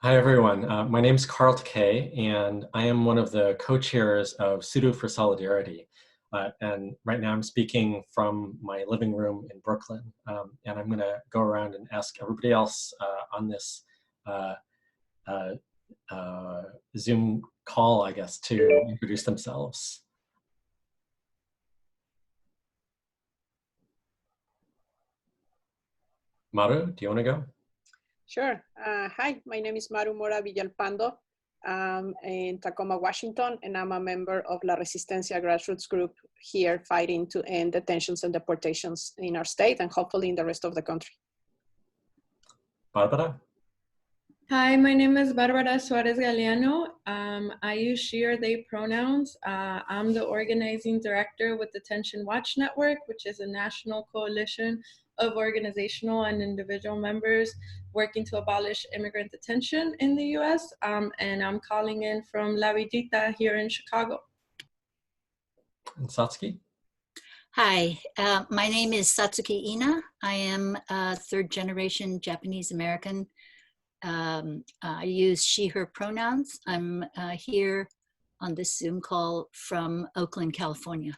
Hi, everyone. My name is Carl Takei, and I am one of the co-chairs of Tsuru for Solidarity. And right now I'm speaking from my living room in Brooklyn. And I'm going to go around and ask everybody else on this uh, Zoom call, I guess, to introduce themselves. Maru, do you want to go? Sure. Hi, my name is Maru Mora Villalpando. I'm in Tacoma, Washington, and I'm a member of La Resistencia grassroots group here fighting to end detentions and deportations in our state and hopefully in the rest of the country. Barbara? Hi, my name is Barbara Suarez Galeano. I use she or they pronouns. I'm the organizing director with Detention Watch Network, which is a national coalition of organizational and individual members working to abolish immigrant detention in the US. And I'm calling in from La Villita here in Chicago. And Satsuki? Hi, my name is Satsuki Ina. I am a third-generation Japanese American. I use she, her pronouns. I'm here on this Zoom call from Oakland, California.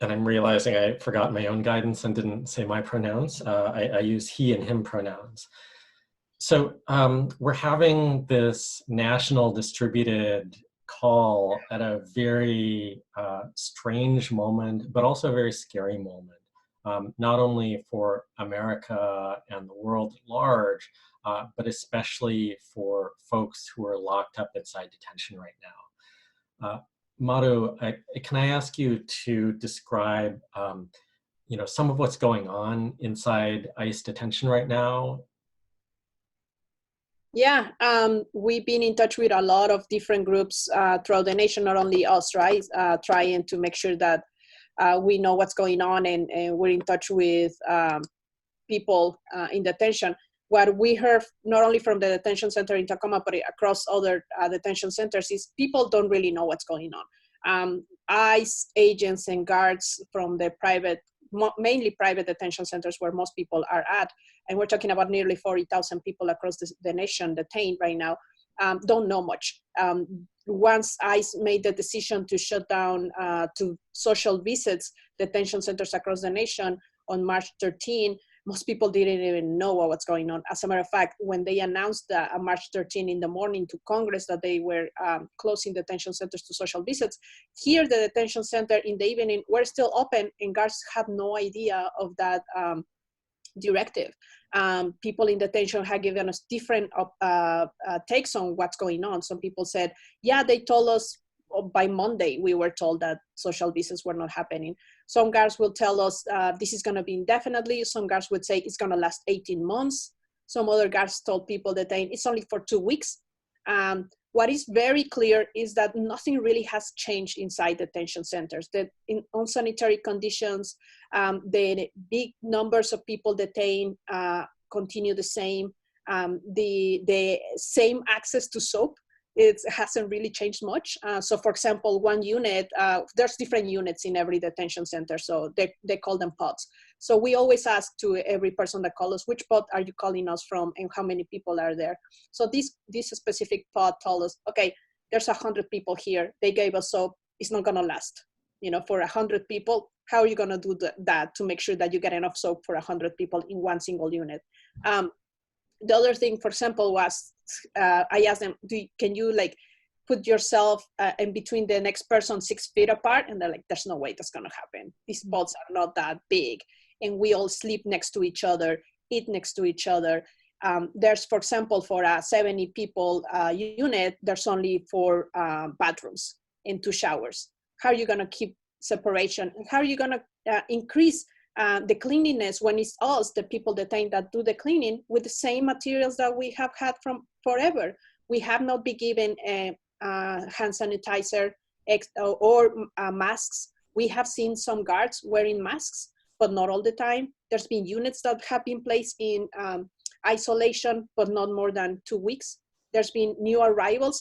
And I'm realizing I forgot my own guidance and didn't say my pronouns. I use he and him pronouns. So we're having this national distributed call at a very strange moment, but also a very scary moment. Not only for America and the world at large, but especially for folks who are locked up inside detention right now. Maru, can I ask you to describe some of what's going on inside ICE detention right now? Yeah, we've been in touch with a lot of different groups throughout the nation, not only us, right? Trying to make sure that we know what's going on, and we're in touch with people in detention. What we heard not only from the detention center in Tacoma, but across other detention centers is people don't really know what's going on. ICE agents and guards from the mainly private detention centers where most people are at, and we're talking about nearly 40,000 people across the nation detained right now, don't know much. Once ICE made the decision to shut down to social visits detention centers across the nation on March 13, most people didn't even know what was going on. As a matter of fact, when they announced on March 13 in the morning to Congress that they were closing detention centers to social visits, here the detention center in the evening were still open, and guards had no idea of that directive. People in detention had given us different takes on what's going on. Some people said, yeah, they told us by Monday, we were told that social visits were not happening. Some guards will tell us this is going to be indefinitely. Some guards would say it's going to last 18 months. Some other guards told people that it's only for 2 weeks. What is very clear is that nothing really has changed inside detention centers. That in unsanitary conditions, the big numbers of people detained continue the same. The same access to soap, it hasn't really changed much. So for example, one unit, there's different units in every detention center, so they call them pods. So we always ask to every person that calls us, which pod are you calling us from and how many people are there? So this specific pod told us, okay, there's 100 people here. They gave us soap, it's not gonna last. For 100 people, how are you gonna do that to make sure that you get enough soap for 100 people in one single unit? The other thing, for example, was I asked them, can you put yourself in between the next person 6 feet apart? And they're like, there's no way that's gonna happen. These pods are not that big. And we all sleep next to each other, eat next to each other. There's, for example, for a 70 people unit, there's only 4 bathrooms and 2 showers. How are you gonna keep separation? How are you gonna increase the cleanliness when it's us, the people detained, that do the cleaning with the same materials that we have had from forever? We have not been given hand sanitizer or masks. We have seen some guards wearing masks, but not all the time. There's been units that have been placed in isolation, but not more than 2 weeks. There's been new arrivals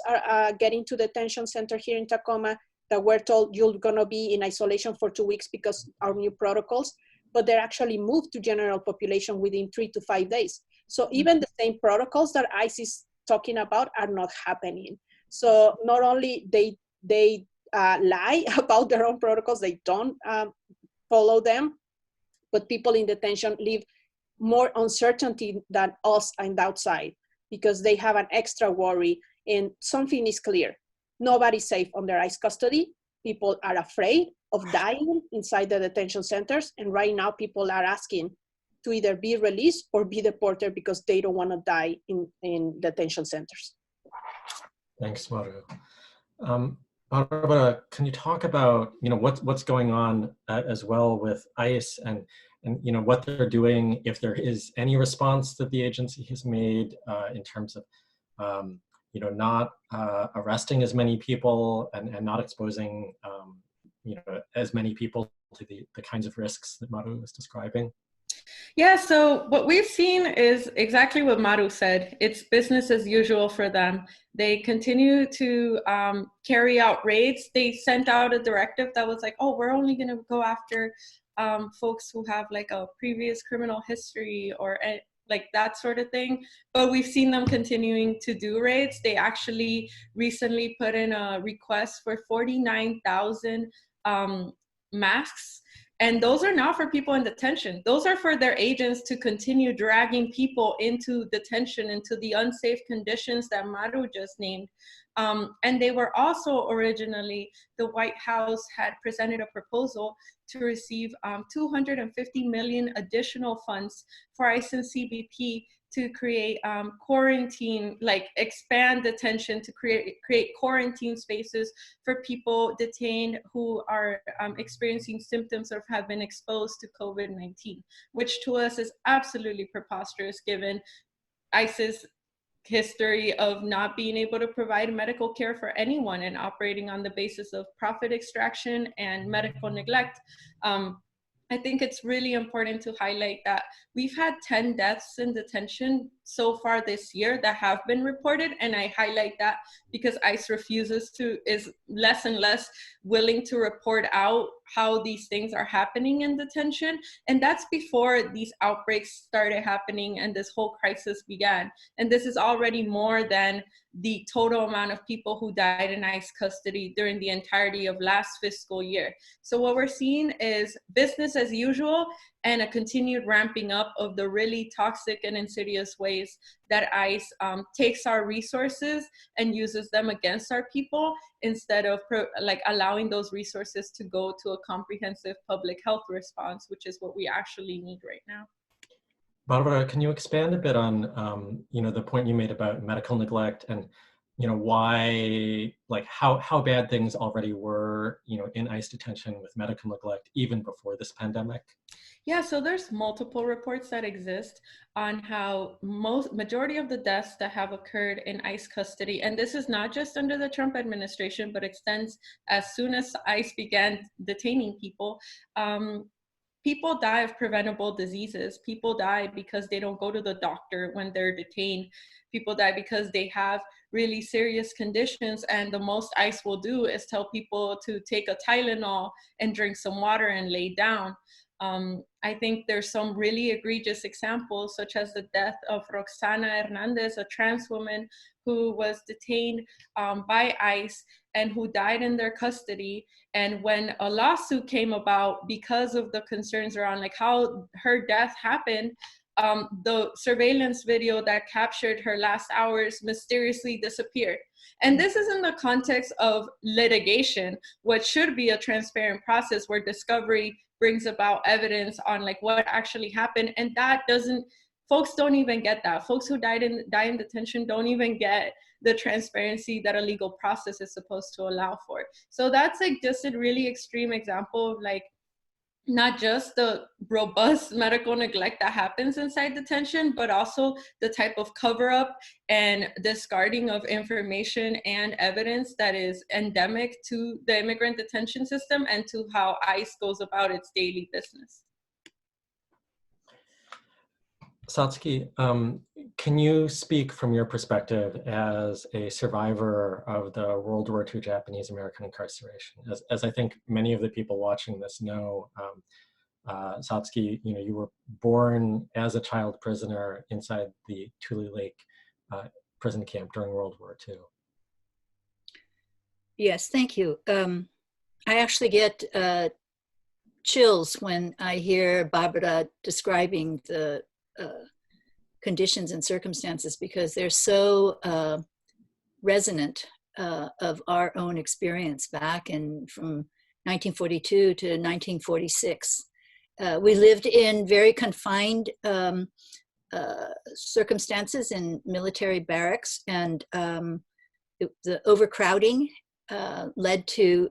getting to the detention center here in Tacoma that we're told you're gonna be in isolation for 2 weeks because our new protocols, but they're actually moved to general population within 3 to 5 days. So even the same protocols that ICE is talking about are not happening. So not only they lie about their own protocols, they don't follow them, but people in detention live more uncertainty than us and outside, because they have an extra worry. And something is clear: nobody's safe under ICE custody. People are afraid of dying inside the detention centers, and right now people are asking to either be released or be deported because they don't want to die in detention centers. Thanks, Maru. Barbara, can you talk about what's going on as well with ICE and what they're doing, if there is any response that the agency has made in terms of not arresting as many people and not exposing as many people to the kinds of risks that Maru was describing? Yeah, so what we've seen is exactly what Maru said. It's business as usual for them. They continue to carry out raids. They sent out a directive that was like, oh, we're only going to go after folks who have like a previous criminal history or like that sort of thing. But we've seen them continuing to do raids. They actually recently put in a request for 49,000 masks. And those are not for people in detention. Those are for their agents to continue dragging people into detention, into the unsafe conditions that Maru just named. And they were also originally, the White House had presented a proposal to receive 250 million additional funds for ICE and CBP to create quarantine, like expand detention to create quarantine spaces for people detained who are experiencing symptoms or have been exposed to COVID-19, which to us is absolutely preposterous given ICE's history of not being able to provide medical care for anyone and operating on the basis of profit extraction and medical neglect. I think it's really important to highlight that we've had 10 deaths in detention so far this year that have been reported. And I highlight that because ICE is less and less willing to report out how these things are happening in detention. And that's before these outbreaks started happening and this whole crisis began. And this is already more than the total amount of people who died in ICE custody during the entirety of last fiscal year. So what we're seeing is business as usual and a continued ramping up of the really toxic and insidious ways that ICE takes our resources and uses them against our people instead of allowing those resources to go to a comprehensive public health response, which is what we actually need right now. Barbara, can you expand a bit on the point you made about medical neglect and why, how bad things already were in ICE detention with medical neglect even before this pandemic? Yeah, so there's multiple reports that exist on how majority of the deaths that have occurred in ICE custody, and this is not just under the Trump administration, but extends as soon as ICE began detaining people. People die of preventable diseases. People die because they don't go to the doctor when they're detained. People die because they have really serious conditions, and the most ICE will do is tell people to take a Tylenol and drink some water and lay down. I think there's some really egregious examples, such as the death of Roxana Hernandez, a trans woman who was detained by ICE and who died in their custody. And when a lawsuit came about because of the concerns around how her death happened, the surveillance video that captured her last hours mysteriously disappeared. And this is in the context of litigation, what should be a transparent process where discovery brings about evidence on what actually happened. And that folks don't even get that. Folks who die in detention don't even get the transparency that a legal process is supposed to allow for. So that's just a really extreme example of not just the robust medical neglect that happens inside detention, but also the type of cover-up and discarding of information and evidence that is endemic to the immigrant detention system and to how ICE goes about its daily business. Satsuki, can you speak from your perspective as a survivor of the World War II Japanese American incarceration? As I think many of the people watching this know, Satsuki, you were born as a child prisoner inside the Tule Lake prison camp during World War II. Yes, thank you. I actually get chills when I hear Barbara describing the conditions and circumstances, because they're so resonant of our own experience back from 1942 to 1946. We lived in very confined circumstances in military barracks, and the overcrowding led to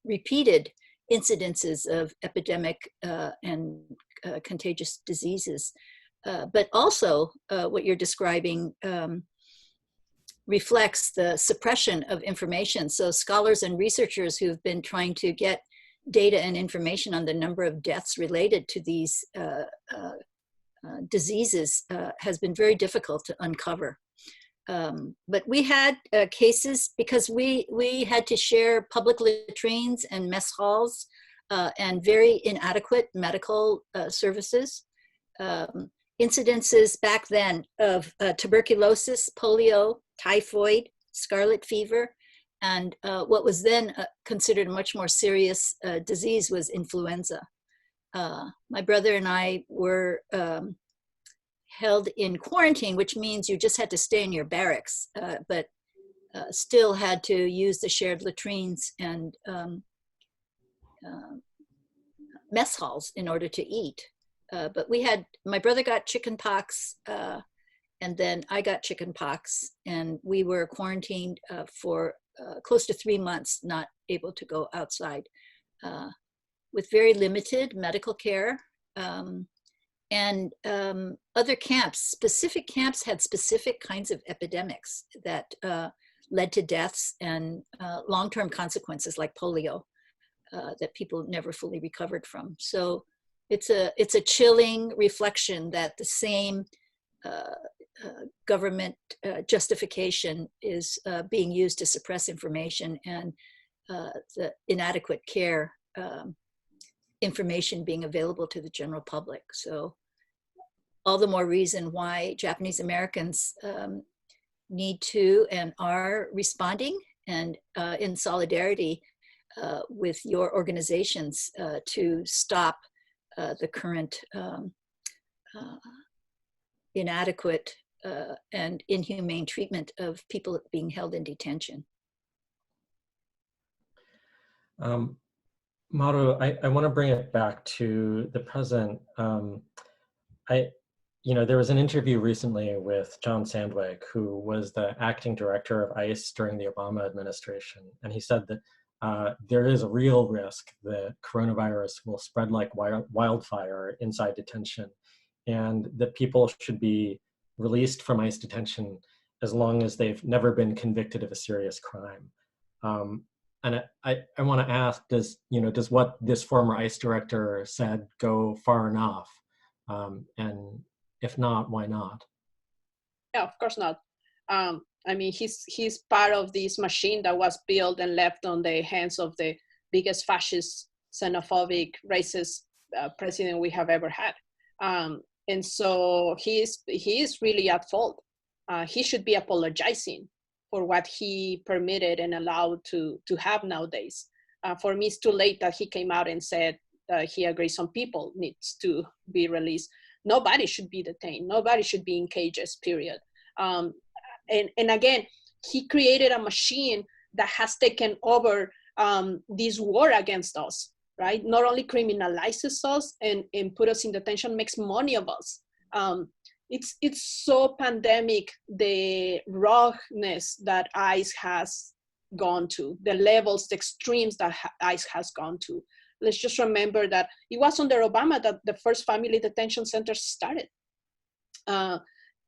repeated incidences of epidemic and contagious diseases. But also what you're describing reflects the suppression of information. So scholars and researchers who've been trying to get data and information on the number of deaths related to these diseases has been very difficult to uncover. But we had cases because we had to share public latrines and mess halls and very inadequate medical services. Incidences back then of tuberculosis, polio, typhoid, scarlet fever, and what was then considered a much more serious disease was influenza. My brother and I were held in quarantine, which means you just had to stay in your barracks, but still had to use the shared latrines and mess halls in order to eat. But my brother got chicken pox, and then I got chicken pox, and we were quarantined for close to 3 months, not able to go outside, with very limited medical care. And other camps, specific camps had specific kinds of epidemics that led to deaths and long-term consequences like polio that people never fully recovered from. So it's a chilling reflection that the same government justification is being used to suppress information, and the inadequate care information being available to the general public. So all the more reason why Japanese Americans need to and are responding and in solidarity with your organizations to stop the current inadequate and inhumane treatment of people being held in detention. Maru, I want to bring it back to the present. There was an interview recently with John Sandwyk, who was the acting director of ICE during the Obama administration. And he said that there is a real risk that coronavirus will spread like wildfire inside detention, and that people should be released from ICE detention as long as they've never been convicted of a serious crime. And I want to ask, does what this former ICE director said go far enough? And if not, why not? Yeah, of course not. I mean, he's part of this machine that was built and left on the hands of the biggest fascist, xenophobic, racist president we have ever had. And so he is really at fault. He should be apologizing for what he permitted and allowed to have nowadays. For me, it's too late that he came out and said he agrees some people needs to be released. Nobody should be detained. Nobody should be in cages, period. And again, he created a machine that has taken over this war against us, right? Not only criminalizes us and put us in detention, makes money of us. It's so pandemic, the rawness that ICE has gone to, the levels, the extremes that ICE has gone to. Let's just remember that it was under Obama that the first family detention centers started.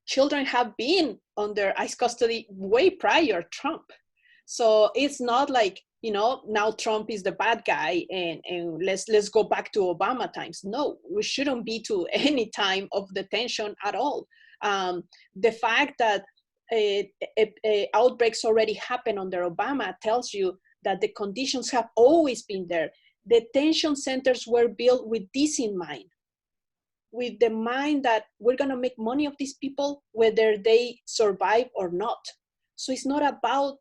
Children have been under ICE custody way prior Trump. So it's not like, now Trump is the bad guy and let's go back to Obama times. No, we shouldn't be to any time of detention at all. The fact that outbreaks already happened under Obama tells you that the conditions have always been there. detention centers were built with this in mind, with the mind that we're gonna make money of these people, whether they survive or not. So it's not about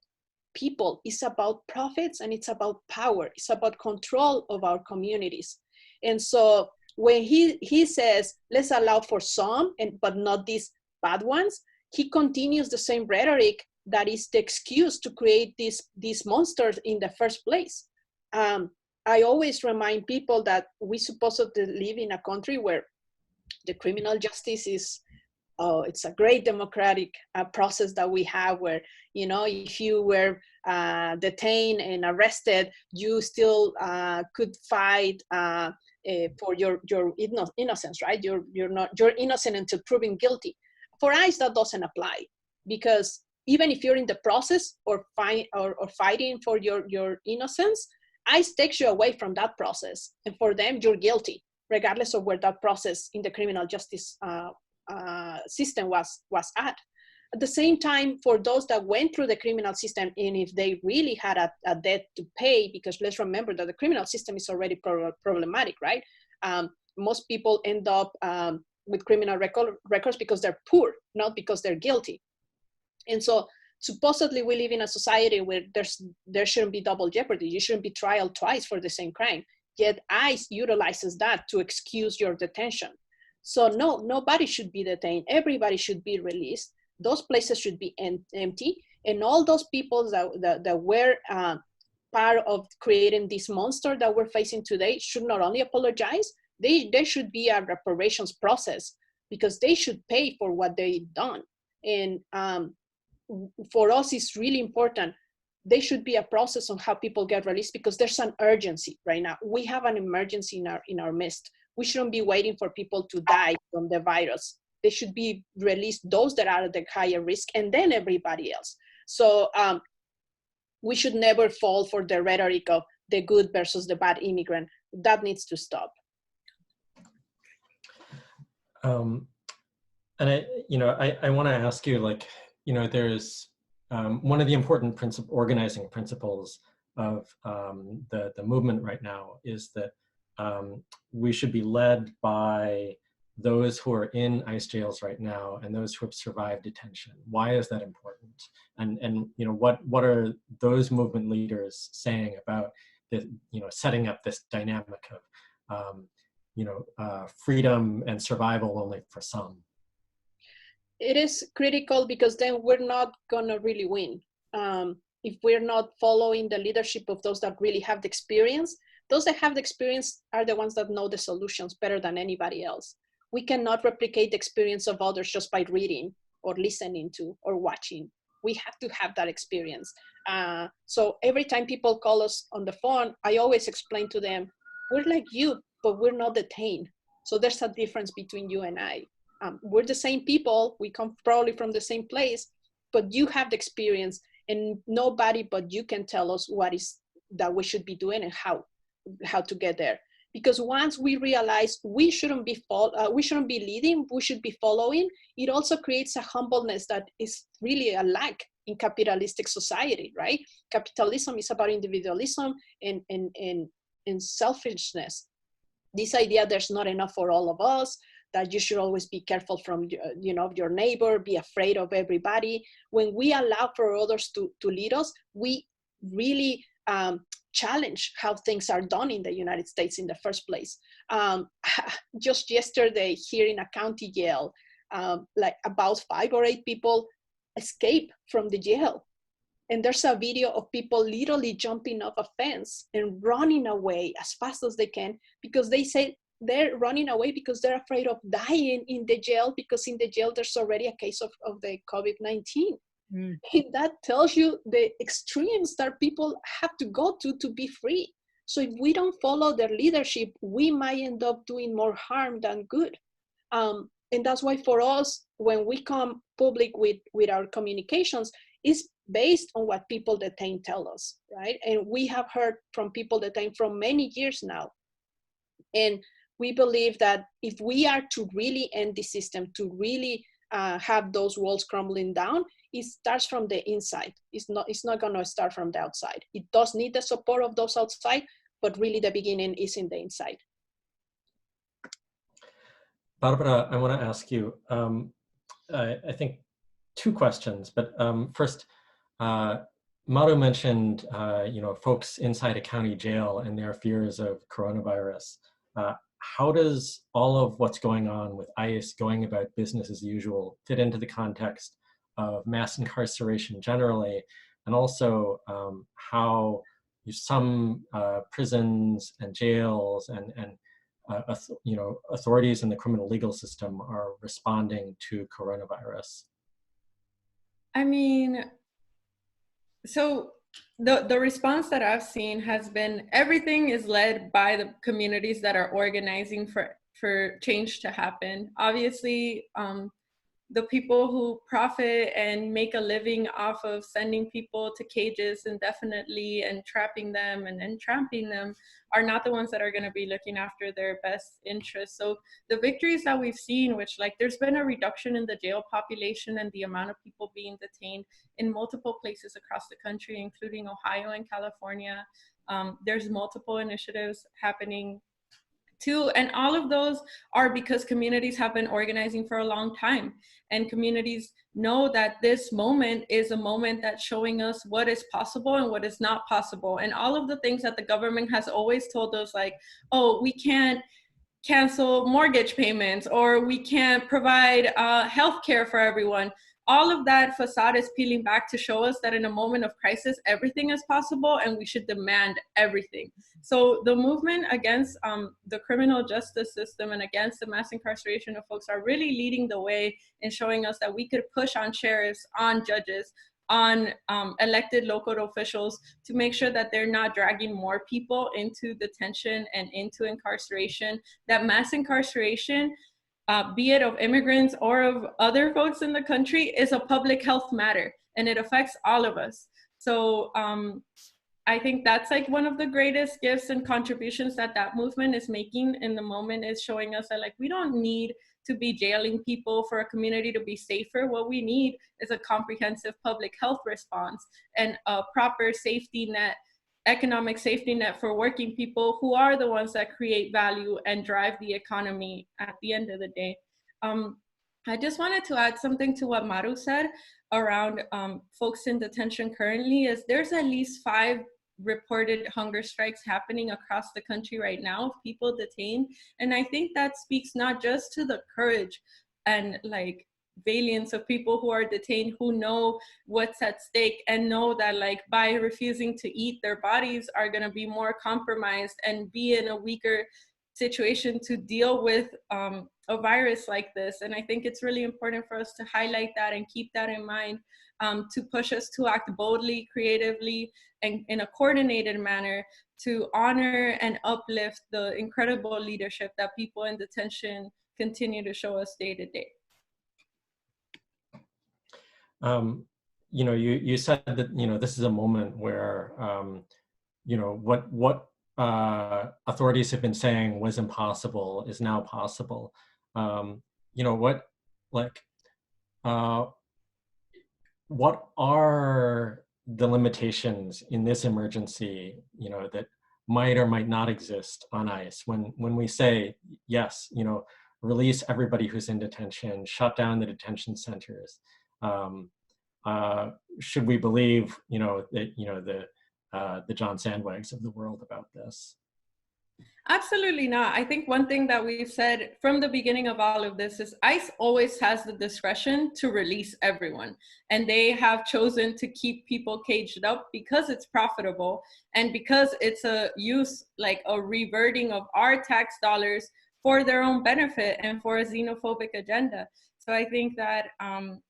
people, it's about profits, and it's about power. It's about control of our communities. And so when he says, let's allow for some, but not these bad ones, he continues the same rhetoric that is the excuse to create these monsters in the first place. I always remind people that we supposedly live in a country where the criminal justice is, it's a great democratic process that we have, where, you know, if you were detained and arrested, you still could fight for your innocence, right? You're innocent until proven guilty. For ICE, that doesn't apply, because even if you're in the process or fighting for your innocence, ICE takes you away from that process, and for them, you're guilty, regardless of where that process in the criminal justice system was at. At the same time, for those that went through the criminal system, and if they really had a debt to pay, because let's remember that the criminal system is already problematic, right? Most people end up with criminal records because they're poor, not because they're guilty. And so supposedly we live in a society where there shouldn't be double jeopardy. You shouldn't be tried twice for the same crime. Yet ICE utilizes that to excuse your detention. So no, nobody should be detained. Everybody should be released. Those places should be empty. And all those people that were part of creating this monster that we're facing today should not only apologize, there should be a reparations process, because they should pay for what they've done. And for us, it's really important. There should be a process on how people get released, because there's an urgency right now. We have an emergency in our midst. We shouldn't be waiting for people to die from the virus. They should be released, those that are at the higher risk, and then everybody else. So we should never fall for the rhetoric of the good versus the bad immigrant. That needs to stop. And I want to ask you, like, there's one of the important organizing principles of the movement right now is that we should be led by those who are in ICE jails right now and those who have survived detention. Why is that important? And what are those movement leaders saying about the, setting up this dynamic of freedom and survival only for some? It is critical, because then we're not gonna really win. If we're not following the leadership of those that really have the experience. Those that have the experience are the ones that know the solutions better than anybody else. We cannot replicate the experience of others just by reading or listening to or watching. We have to have that experience. So every time people call us on the phone, I always explain to them, we're like you, but we're not detained. So there's a difference between you and I. We're the same people, we come probably from the same place, but you have the experience, and nobody but you can tell us what is that we should be doing and how to get there. Because once we realize we shouldn't be leading, we should be following, it also creates a humbleness that is really a lack in capitalistic society, right? Capitalism is about individualism and selfishness. This idea there's not enough for all of us, that you should always be careful from your neighbor, be afraid of everybody. When we allow for others to lead us, we really challenge how things are done in the United States in the first place. Just yesterday here in a county jail, like about 5 or 8 people escape from the jail. And there's a video of people literally jumping off a fence and running away as fast as they can, because they say they're running away because they're afraid of dying in the jail, because in the jail there's already a case of the COVID-19. And that tells you the extremes that people have to go to be free. So if we don't follow their leadership, we might end up doing more harm than good. And that's why for us, when we come public with our communications, it's based on what people detained tell us, right? And we have heard from people detained for many years now. And we believe that if we are to really end the system, to really have those walls crumbling down, it starts from the inside. It's not going to start from the outside. It does need the support of those outside, but really the beginning is in the inside. Barbara, I want to ask you, I think 2 questions, but first, Maru mentioned, folks inside a county jail and their fears of coronavirus. How does all of what's going on with ICE going about business as usual fit into the context of mass incarceration generally, and also how some prisons and jails and authorities in the criminal legal system are responding to coronavirus? I mean, so the response that I've seen has been everything is led by the communities that are organizing for change to happen. Obviously, the people who profit and make a living off of sending people to cages indefinitely and trapping them and entrapping them are not the ones that are going to be looking after their best interests. So the victories that we've seen, which like there's been a reduction in the jail population and the amount of people being detained in multiple places across the country, including Ohio and California. There's multiple initiatives happening too, and all of those are because communities have been organizing for a long time, and communities know that this moment is a moment that's showing us what is possible and what is not possible. And all of the things that the government has always told us, like, oh, we can't cancel mortgage payments, or we can't provide health care for everyone. All of that facade is peeling back to show us that in a moment of crisis, everything is possible and we should demand everything. So the movement against the criminal justice system and against the mass incarceration of folks are really leading the way in showing us that we could push on sheriffs, on judges, on elected local officials to make sure that they're not dragging more people into detention and into incarceration, that mass incarceration, be it of immigrants or of other folks in the country, is a public health matter and it affects all of us. So I think that's like one of the greatest gifts and contributions that that movement is making in the moment, is showing us that like we don't need to be jailing people for a community to be safer. What we need is a comprehensive public health response and a proper safety net, economic safety net for working people who are the ones that create value and drive the economy at the end of the day. I just wanted to add something to what Maru said around folks in detention currently. Is there's at least 5 reported hunger strikes happening across the country right now of people detained. And I think that speaks not just to the courage and like valiance of people who are detained, who know what's at stake and know that like by refusing to eat, their bodies are going to be more compromised and be in a weaker situation to deal with a virus like this. And I think it's really important for us to highlight that and keep that in mind, to push us to act boldly, creatively, and in a coordinated manner to honor and uplift the incredible leadership that people in detention continue to show us day to day. You said that, this is a moment where, what authorities have been saying was impossible is now possible. What are the limitations in this emergency, that might or might not exist on ICE when we say, yes, release everybody who's in detention, shut down the detention centers? Should we believe, the John Sandwags of the world about this? Absolutely not. I think one thing that we've said from the beginning of all of this is ICE always has the discretion to release everyone. And they have chosen to keep people caged up because it's profitable and because it's a use, like a reverting of our tax dollars for their own benefit and for a xenophobic agenda. So I think that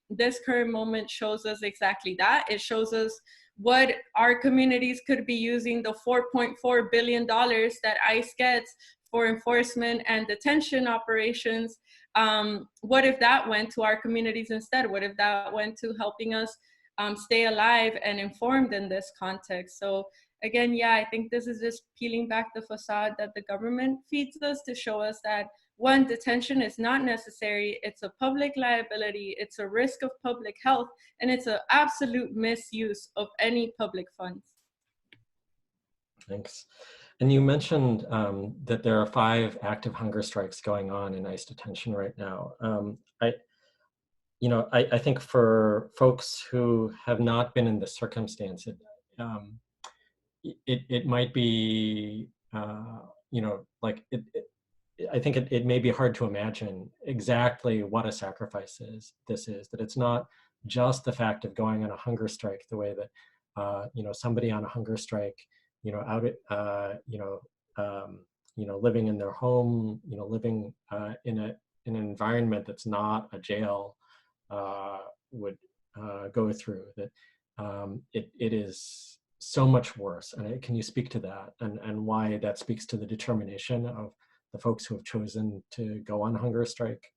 this current moment shows us exactly that. It shows us what our communities could be using the $4.4 billion that ICE gets for enforcement and detention operations. What if that went to our communities instead? What if that went to helping us stay alive and informed in this context? So again, yeah, I think this is just peeling back the facade that the government feeds us to show us that one, detention is not necessary, it's a public liability, it's a risk of public health, and it's an absolute misuse of any public funds. Thanks. And you mentioned that there are 5 active hunger strikes going on in ICE detention right now. I think for folks who have not been in this circumstance, it might be, I think it may be hard to imagine exactly what a sacrifice this is, that it's not just the fact of going on a hunger strike the way that, somebody on a hunger strike, living in their home, living in an environment that's not a jail would go through, that it is so much worse. And can you speak to that and why that speaks to the determination of the folks who have chosen to go on hunger strike?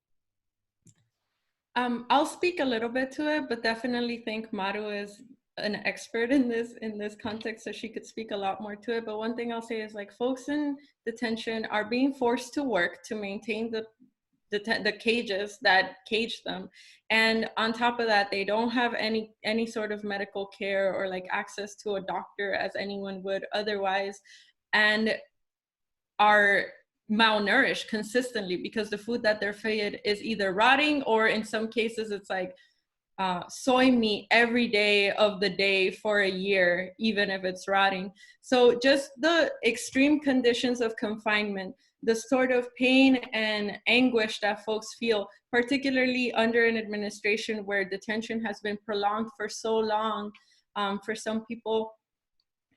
I'll speak a little bit to it, but definitely think Maru is an expert in this context, so she could speak a lot more to it. But one thing I'll say is, like, folks in detention are being forced to work to maintain the cages that cage them, and on top of that, they don't have any sort of medical care or like access to a doctor as anyone would otherwise, and are malnourished consistently because the food that they're fed is either rotting, or in some cases it's like soy meat every day of the day for a year, even if it's rotting. So just the extreme conditions of confinement, the sort of pain and anguish that folks feel, particularly under an administration where detention has been prolonged for so long, for some people,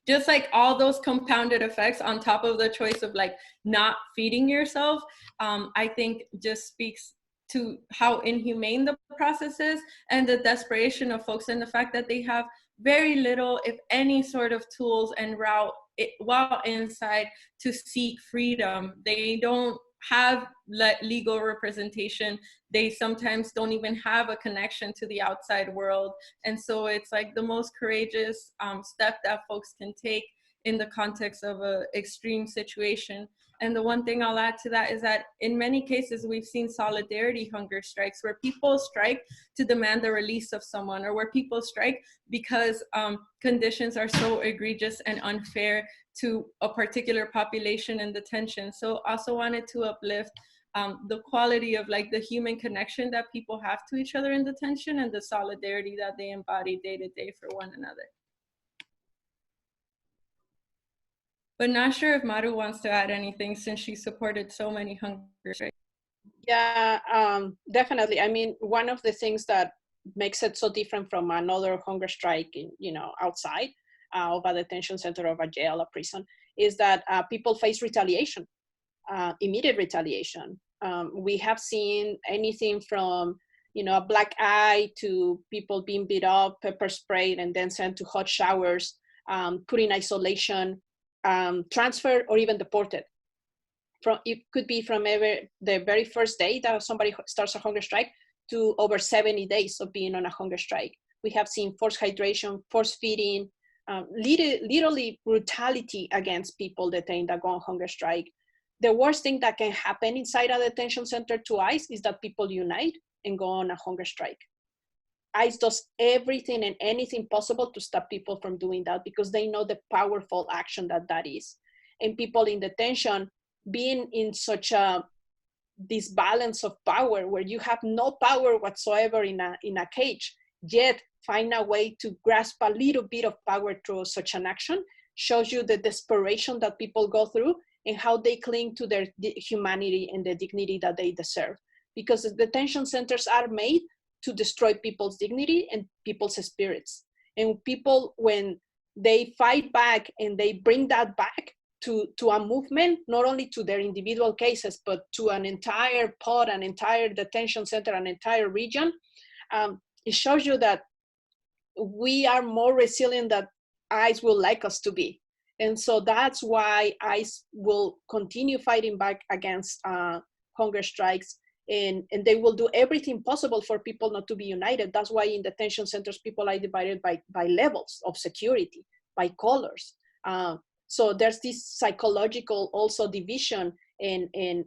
just like all those compounded effects on top of the choice of like not feeding yourself, I think just speaks to how inhumane the process is, and the desperation of folks, and the fact that they have very little, if any, sort of tools and route while inside to seek freedom. They don't have legal representation. They sometimes don't even have a connection to the outside world. And so it's like the most courageous step that folks can take in the context of an extreme situation. And the one thing I'll add to that is that in many cases, we've seen solidarity hunger strikes where people strike to demand the release of someone, or where people strike because conditions are so egregious and unfair to a particular population in detention. So also wanted to uplift the quality of like the human connection that people have to each other in detention, and the solidarity that they embody day to day for one another. But not sure if Maru wants to add anything, since she supported so many hunger strikes. Yeah, definitely. I mean, one of the things that makes it so different from another hunger strike, outside of a detention center, of a jail, a prison, is that people face retaliation, immediate retaliation. We have seen anything from, a black eye to people being beat up, pepper sprayed, and then sent to hot showers, put in isolation, transferred, or even deported. It could be from the very first day that somebody starts a hunger strike to over 70 days of being on a hunger strike. We have seen forced hydration, forced feeding, literally brutality against people detained that go on hunger strike. The worst thing that can happen inside a detention center to ICE is that people unite and go on a hunger strike. ICE does everything and anything possible to stop people from doing that, because they know the powerful action that is. And people in detention, being in such a disbalance of power, where you have no power whatsoever in a cage, yet find a way to grasp a little bit of power through such an action, shows you the desperation that people go through and how they cling to their humanity and the dignity that they deserve. Because the detention centers are made to destroy people's dignity and people's spirits. And people, when they fight back and they bring that back to a movement, not only to their individual cases, but to an entire pod, an entire detention center, an entire region, it shows you that we are more resilient than ICE will like us to be. And so that's why ICE will continue fighting back against hunger strikes, and they will do everything possible for people not to be united. That's why in detention centers, people are divided by levels of security, by colors. So there's this psychological also division and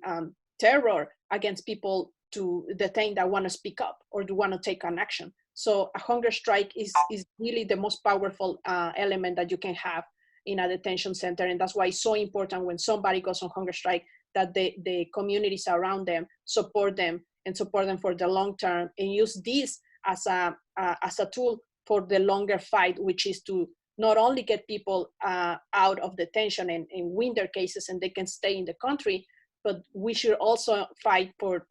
terror against people to detain that want to speak up or do want to take an action. So a hunger strike is really the most powerful element that you can have in a detention center. And that's why it's so important when somebody goes on hunger strike that the communities around them support them and support them for the long term, and use this as a tool for the longer fight, which is to not only get people out of detention and win their cases and they can stay in the country, but we should also fight for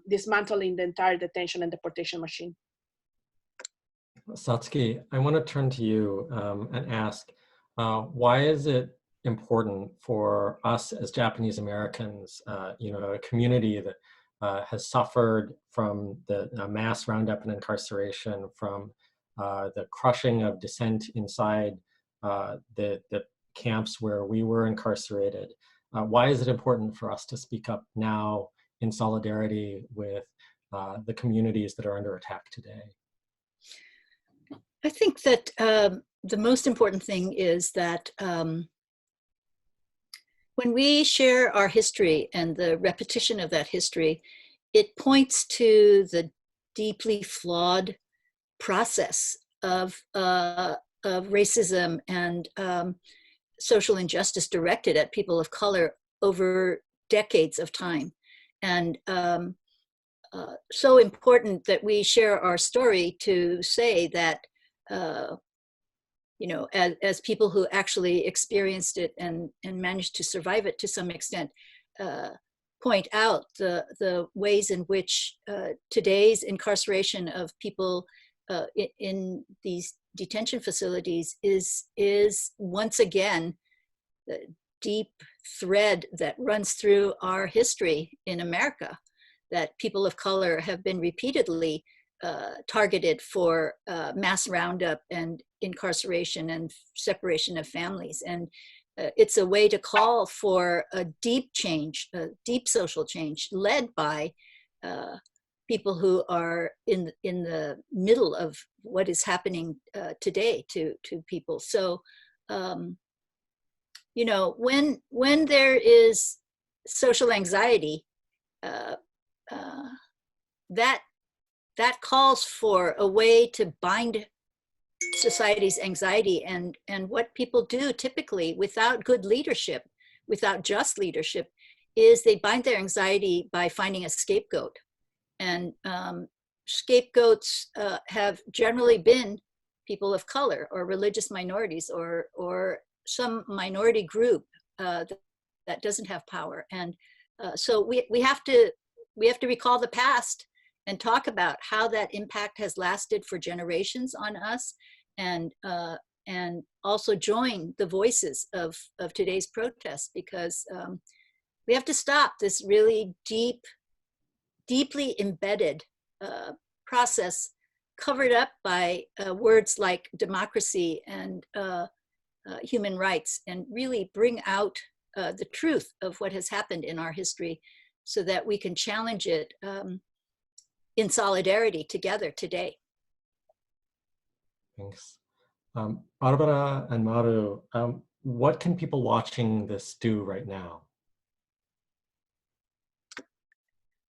dismantling the entire detention and deportation machine. Satsuki, I want to turn to you and ask, why is it important for us as Japanese Americans, a community that has suffered from the mass roundup and incarceration, from the crushing of dissent inside the camps where we were incarcerated? Why is it important for us to speak up now in solidarity with the communities that are under attack today? I think that the most important thing is that when we share our history and the repetition of that history, it points to the deeply flawed process of racism and social injustice directed at people of color over decades of time. And so important that we share our story to say that, as people who actually experienced it and managed to survive it to some extent, point out the ways in which today's incarceration of people in these detention facilities is once again the deep thread that runs through our history in America, that people of color have been repeatedly targeted for mass roundup and incarceration and separation of families. And it's a way to call for a deep change, a deep social change led by people who are in the middle of what is happening today to people. So, when there is social anxiety, that calls for a way to bind society's anxiety, and what people do typically without good leadership, without just leadership, is they bind their anxiety by finding a scapegoat. And scapegoats have generally been people of color or religious minorities or some minority group that doesn't have power. And so we have to recall the past and talk about how that impact has lasted for generations on us, and also join the voices of today's protests, because we have to stop this really deeply embedded process covered up by words like democracy and human rights, and really bring out the truth of what has happened in our history so that we can challenge it in solidarity together today. Thanks. Barbara and Maru, what can people watching this do right now?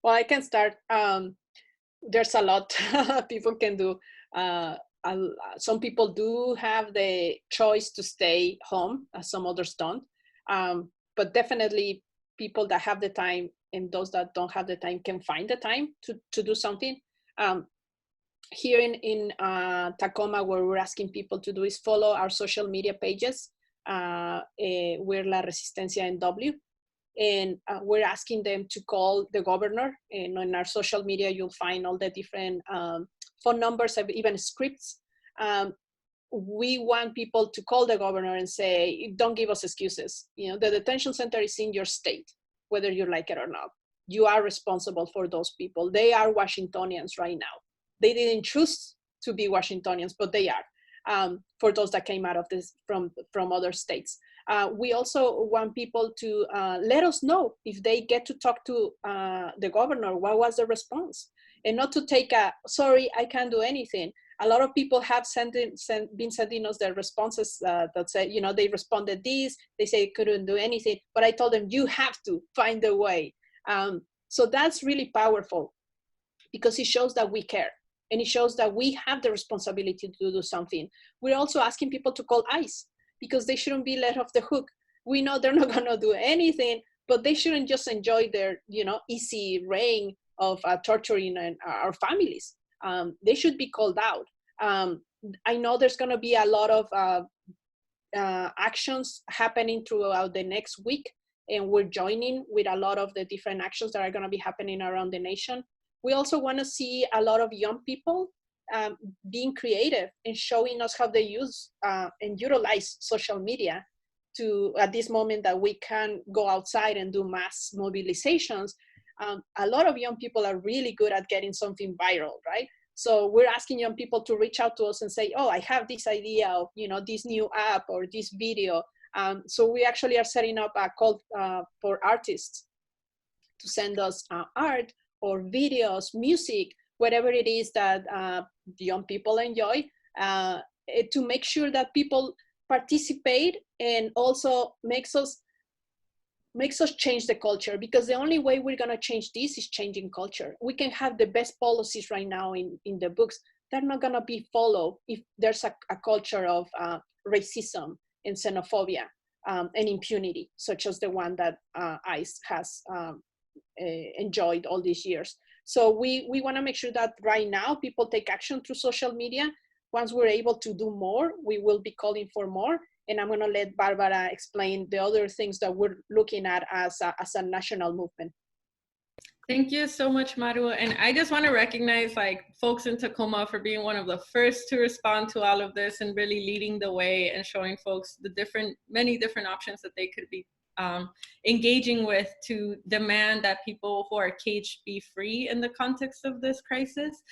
Well, I can start. There's a lot people can do. Some people do have the choice to stay home, some others don't. But definitely people that have the time and those that don't have the time can find the time to do something. Here in Tacoma, what we're asking people to do is follow our social media pages. We're La Resistencia NW. And we're asking them to call the governor. And on our social media, you'll find all the different phone numbers, even scripts. We want people to call the governor and say, don't give us excuses. The detention center is in your state, whether you like it or not. You are responsible for those people. They are Washingtonians right now. They didn't choose to be Washingtonians, but they are, for those that came out of this from other states. We also want people to let us know if they get to talk to the governor, what was the response? And not to take sorry, I can't do anything. A lot of people have been sending us their responses that say, they responded this, they say they couldn't do anything, but I told them, you have to find a way. So that's really powerful, because it shows that we care. And it shows that we have the responsibility to do something. We're also asking people to call ICE. because they shouldn't be let off the hook. We know they're not gonna do anything, but they shouldn't just enjoy their, easy reign of torturing our families. They should be called out. I know there's gonna be a lot of actions happening throughout the next week, and we're joining with a lot of the different actions that are going to be happening around the nation. We also want to see a lot of young people being creative and showing us how they use and utilize social media to, at this moment that we can go outside and do mass mobilizations. A lot of young people are really good at getting something viral, right? So we're asking young people to reach out to us and say, oh, I have this idea of, this new app or this video. So we actually are setting up a call for artists to send us art or videos, music, whatever it is that young people enjoy, to make sure that people participate and also makes us change the culture, because the only way we're going to change this is changing culture. We can have the best policies right now in the books. They're not going to be followed if there's a culture of racism and xenophobia and impunity, such as the one that ICE has enjoyed all these years. So we want to make sure that right now people take action through social media. Once we're able to do more, we will be calling for more. And I'm going to let Barbara explain the other things that we're looking at as a national movement. Thank you so much, Maru. And I just want to recognize folks in Tacoma for being one of the first to respond to all of this and really leading the way and showing folks the many different options that they could be engaging with to demand that people who are caged be free in the context of this crisis.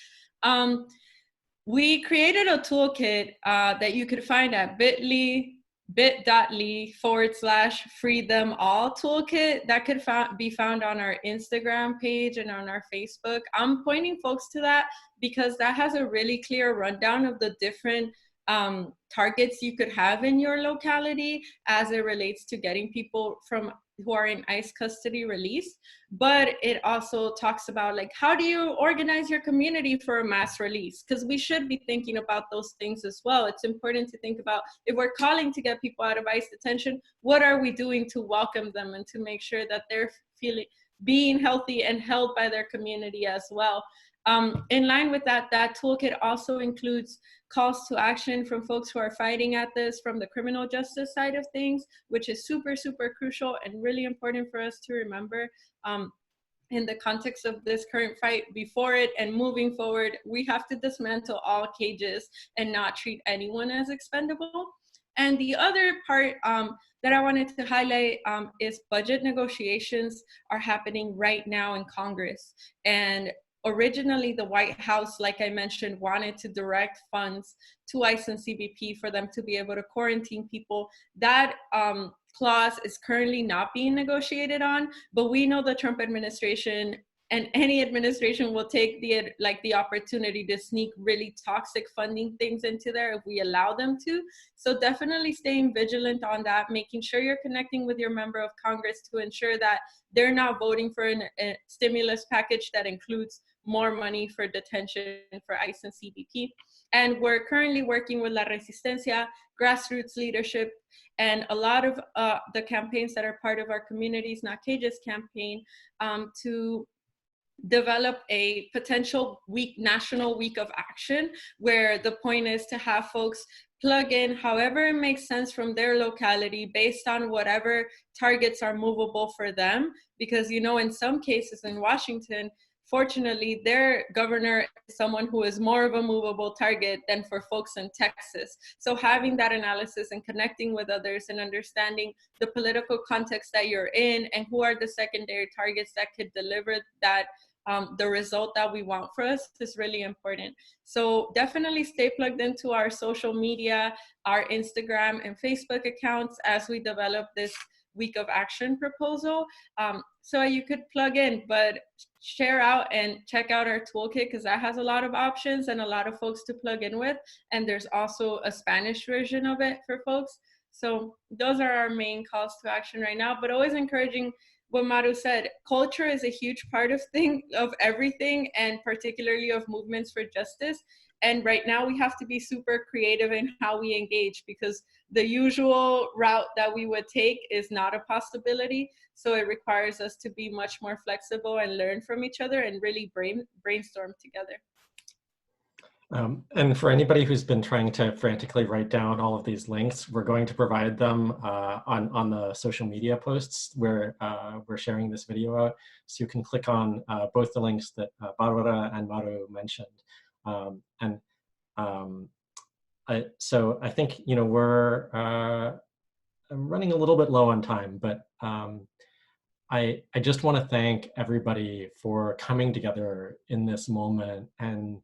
We created a toolkit that you could find at bit.ly/freethemall toolkit that could be found on our Instagram page and on our Facebook. I'm pointing folks to that because that has a really clear rundown of the different targets you could have in your locality as it relates to getting people who are in ICE custody released. But it also talks about how do you organize your community for a mass release? Because we should be thinking about those things as well. It's important to think about, if we're calling to get people out of ICE detention, what are we doing to welcome them and to make sure that they're being healthy and held by their community as well. In line with that toolkit also includes calls to action from folks who are fighting at this from the criminal justice side of things, which is super, super crucial and really important for us to remember in the context of this current fight. Before it and moving forward, we have to dismantle all cages and not treat anyone as expendable. And the other part that I wanted to highlight is budget negotiations are happening right now in Congress. And originally, the White House, like I mentioned, wanted to direct funds to ICE and CBP for them to be able to quarantine people. That clause is currently not being negotiated on, but we know the Trump administration and any administration will take the opportunity to sneak really toxic funding things into there if we allow them to. So definitely staying vigilant on that, making sure you're connecting with your member of Congress to ensure that they're not voting for a stimulus package that includes more money for detention for ICE and CBP. And we're currently working with La Resistencia, grassroots leadership, and a lot of the campaigns that are part of our Communities Not Cages campaign to develop a potential national week of action, where the point is to have folks plug in however it makes sense from their locality based on whatever targets are movable for them. Because, in some cases in Washington, fortunately, their governor is someone who is more of a movable target than for folks in Texas. So having that analysis and connecting with others and understanding the political context that you're in and who are the secondary targets that could deliver that the result that we want for us is really important. So definitely stay plugged into our social media, our Instagram and Facebook accounts as we develop this week of action proposal. So you could plug in, but share out and check out our toolkit, because that has a lot of options and a lot of folks to plug in with. And there's also a Spanish version of it for folks. So those are our main calls to action right now, but always encouraging what Maru said, culture is a huge part of everything, and particularly of movements for justice. And right now we have to be super creative in how we engage, because the usual route that we would take is not a possibility. So it requires us to be much more flexible and learn from each other and really brainstorm together. And for anybody who's been trying to frantically write down all of these links, we're going to provide them on the social media posts where we're sharing this video out. So you can click on both the links that Barbara and Maru mentioned. So I think, you know, we're I'm running a little bit low on time, but I just want to thank everybody for coming together in this moment and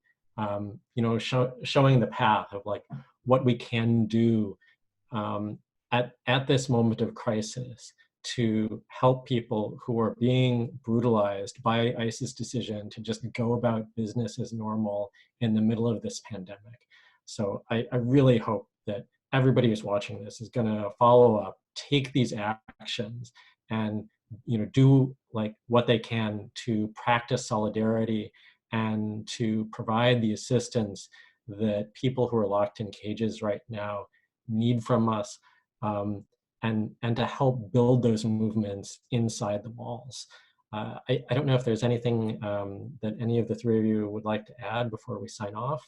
you know, showing the path of like what we can do at this moment of crisis to help people who are being brutalized by ICE's decision to just go about business as normal in the middle of this pandemic. So I really hope that everybody who's watching this is going to follow up, take these actions, and you know, do like what they can to practice solidarity and to provide the assistance that people who are locked in cages right now need from us, and to help build those movements inside the walls. I don't know if there's anything that any of the three of you would like to add before we sign off.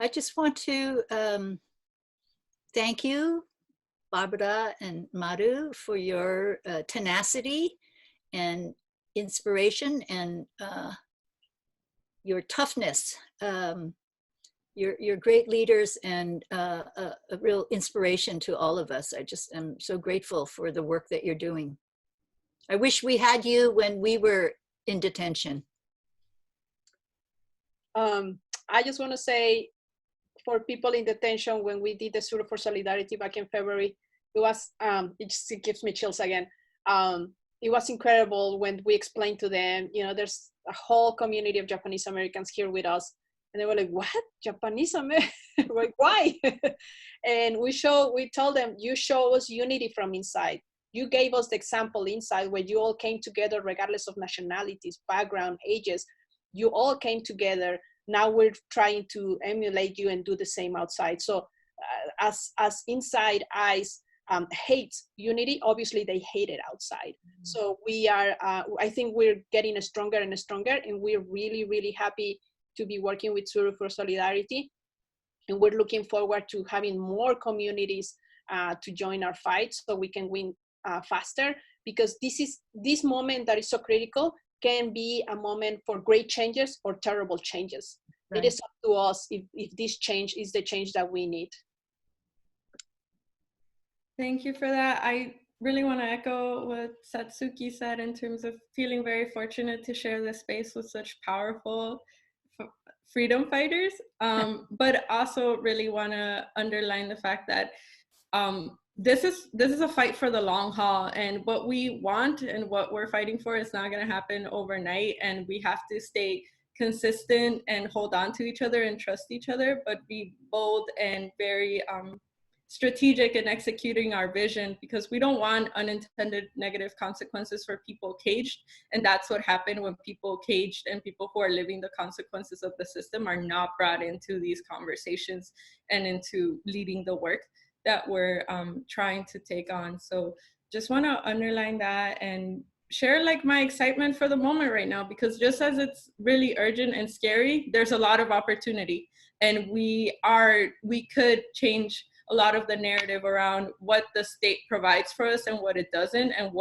I just want to thank you, Barbara and Maru, for your tenacity and inspiration and your toughness. You're great leaders and a real inspiration to all of us. I just am so grateful for the work that you're doing. I wish we had you when we were in detention. I just want to say, for people in detention, when we did the Tsuru for Solidarity back in February, it was, it just gives me chills again. It was incredible when we explained to them, you know, there's a whole community of Japanese Americans here with us. And they were like, what? Japanese Americans? Like, why? And we told them, you show us unity from inside. You gave us the example inside where you all came together regardless of nationalities, background, ages. You all came together. Now we're trying to emulate you and do the same outside. So as inside ICE hates unity, obviously they hate it outside. So we are, I think we're getting stronger and stronger, and we're really, really happy to be working with Tsuru for Solidarity. And we're looking forward to having more communities to join our fight so we can win faster, because this moment that is so critical can be a moment for great changes or terrible changes. Right. It is up to us if this change is the change that we need. Thank you for that. I really want to echo what Satsuki said in terms of feeling very fortunate to share this space with such powerful freedom fighters, but also really want to underline the fact that this is a fight for the long haul, and what we want and what we're fighting for is not going to happen overnight, and we have to stay consistent and hold on to each other and trust each other, but be bold and very strategic in executing our vision, because we don't want unintended negative consequences for people caged. And that's what happened when people caged and people who are living the consequences of the system are not brought into these conversations and into leading the work that we're trying to take on. So just want to underline that and share like my excitement for the moment right now, because just as it's really urgent and scary, there's a lot of opportunity, and we could change a lot of the narrative around what the state provides for us and what it doesn't, and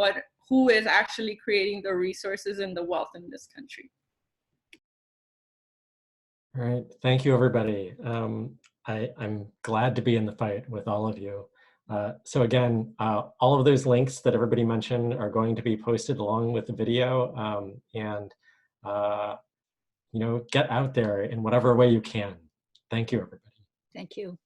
who is actually creating the resources and the wealth in this country. All right, thank you, everybody. I'm glad to be in the fight with all of you. So again, all of those links that everybody mentioned are going to be posted along with the video, and you know, get out there in whatever way you can. Thank you, everybody. Thank you.